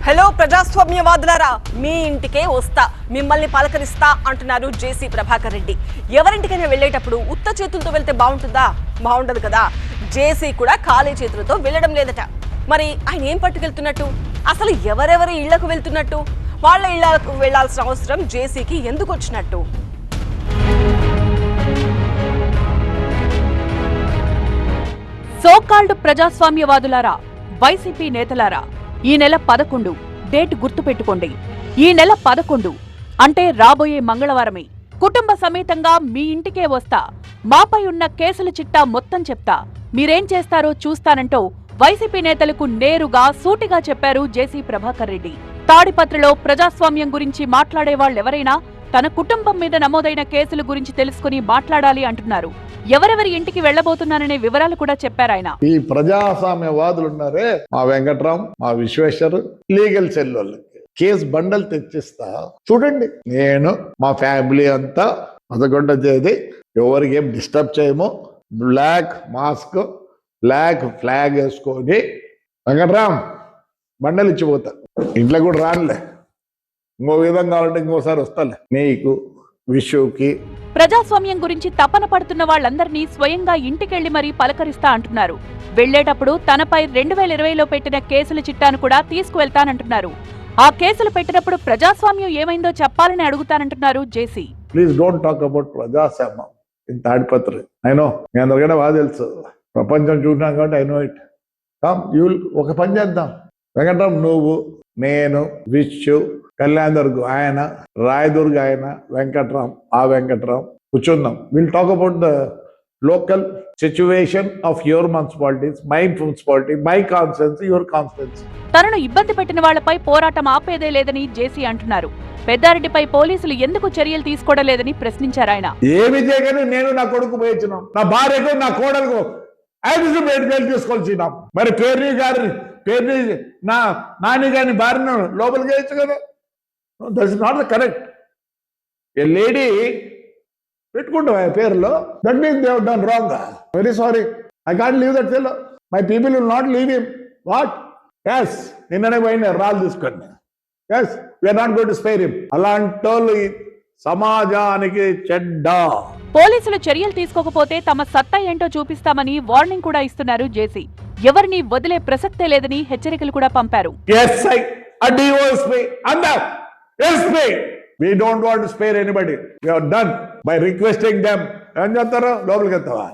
Hello ప్రజాస్వామ్యవాదులారా, మీ ఇంటికే వస్తా, మిమ్మల్ని పలకరిస్తా అంటున్నారు జేసీ ప్రభాకర్ రెడ్డి. ఎవరింటికైనా వెళ్లేటప్పుడు ఉత్త చేతులతో వెళ్తే బాగుంటుందా? బాగుండదు కదా. జేసీ కూడా ఖాళీ చేతులతో వెళ్ళడం లేదట. మరి ఆయన ఏం పట్టుకెళ్తున్నట్టు? అసలు ఎవరెవరి ఇళ్లకు వెళ్తున్నట్టు? వాళ్ళ ఇళ్లకు వెళ్లాల్సిన అవసరం జేసీకి ఎందుకు వచ్చినట్టు? సోకాల్డ్ ప్రజాస్వామ్యవాదులారా, వైసీపీ నేతలారా, ఈ నెల 11 డేట్ గుర్తుపెట్టుకోండి. ఈ నెల 11 అంటే రాబోయే మంగళవారమే. కుటుంబ సమేతంగా మీ ఇంటికే వస్తా, మాపై ఉన్న కేసుల చిట్టా మొత్తం చెప్తా, మీరేం చేస్తారో చూస్తానంటూ వైసీపీ నేతలకు నేరుగా సూటిగా చెప్పారు జేసీ ప్రభాకర్ రెడ్డి. తాడిపత్రిలో ప్రజాస్వామ్యం గురించి మాట్లాడే వాళ్ళెవరైనా తన కుటుంబం మీద నమోదైన కేసుల గురించి తెలుసుకుని మాట్లాడాలి అంటున్నారు. ఎవరెవరి ఇంటికి వెళ్లబోతున్నాననే వివరాలు కూడా చెప్పారాయన. ఈ ప్రజాస్వామ్యవాదులు ఉన్నారే, మా వెంకట్రామ్, మా విశ్వేశ్వర్, లీగల్ సెల్ వాళ్ళకి కేసు బండలు తెచ్చిస్తా. చూడండి, నేను మా ఫ్యామిలీ అంతా 11వ తేదీ ఎవరికి ఏం డిస్టర్బ్ చేయము, బ్లాక్ మాస్క్, బ్లాక్ ఫ్లాగ్ వేసుకొని వెంకట్రామ్ బండలు ఇచ్చిపోతా. ఇంట్లో కూడా రానులే, ఇంకో విధంగా కావాలంటే ఇంకోసారి వస్తాలే. నీకు, విషుకి. ప్రజాస్వామ్యం గురించి తపన పడుతున్న వాళ్ళందరినీ స్వయంగా ఇంటికెళ్లి మరీ పలకరిస్తా అంటున్నారు. వెళ్లేటప్పుడు తనపై 2020లో పెట్టిన కేసుల చిట్టాను కూడా తీసుకువెళ్తానంటున్నారు. ఆ కేసులు పెట్టినప్పుడు ప్రజాస్వామ్యం ఏమైందో చెప్పాలని అడుగుతానంటున్నారు జేసీ. ప్లీజ్ డోంట్ టాక్ అబౌట్ ప్రజాస్వామ్యం ఇన్ తాడిపత్రి. అయినో మీ అందరికన్నా బాగా తెలుసు, ప్రపంచం చూసినాం కాబట్టి ఐ నో ఇట్. ఒక పని చేద్దాం, వెంకటరామ్ నువ్వు, నేను, విశ్వ, కళ్యాణ్ దుర్గ్ ఆయన, రాయదుర్గ్ ఆయన, వెంకట్రామ్, ఆ వెంకట్రామ్ కూర్చుందాం. Will talk about the local situation of your municipalities, my municipality, my constituency, your constituency. తనను ఇబ్బంది పెట్టిన వాళ్లపై పోరాటం ఆపేదే లేదని జేసీ అంటున్నారు. పెద్దారెడ్డిపై పోలీసులు ఎందుకు చర్యలు తీసుకోవడం లేదని ప్రశ్నించారాయన. ఏమి చేయగానే నేను నా కొడుకు పోయించినాం, నా భార్యకు, నా కోడలకు బయటకు తీసుకొచ్చినాం. మరి పేర్ని నా నాని గారి భార్యను లోపలికి వేయచ్చు కదా. That's not the correct. ఏ లేడీ పెట్టుకుంటావా పేరులో, that means they have done wrong. Very sorry, I can't leave that fellow. My people will not leave him. What? Yes, నిన్ననే పోయిన రాళ్ళు తీసుకొని. Yes, we're not going to spare him. అలాంటి వాళ్ళు సమాజానికి చెడ్డ. పోలీసులు చర్యలు తీసుకోకపోతే తమ సత్తా ఏంటో చూపిస్తామని వార్నింగ్ కూడా ఇస్తున్నారు జేసీ. ఎవరిని వదిలే ప్రసక్తే లేదని హెచ్చరికలు కూడా పంపారు. We don't want to spare anybody. We are done by requesting them. ఏం చేస్తారో లోపలికి వెళ్తావా?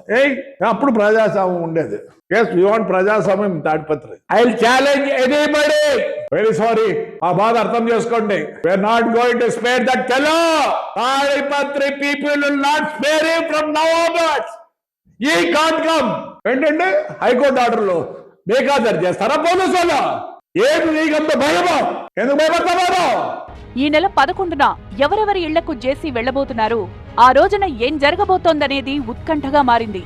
అప్పుడు ప్రజాస్వామ్యం ఉండేది. Yes, we want ప్రజాస్వామ్యం Tadipatri. I will challenge anybody. Very sorry, ఆ బాధ అర్థం చేసుకోండి. We are not going to spare that fellow. Tadipatri people will not spare him from now onwards. He can't come. ఏంటంటే హైకోర్టు ఆర్డర్లో బేఖాతరు చేస్తారా పోలీసులు? ఏమి నీకంత భయమో? ఎందుకు భయపడతారో? ఈ నెల 11న ఎవరెవరి ఇళ్లకు జేసీ వెళ్లబోతున్నారు, ఆ రోజున ఏం జరగబోతోందనేది ఉత్కంఠగా మారింది.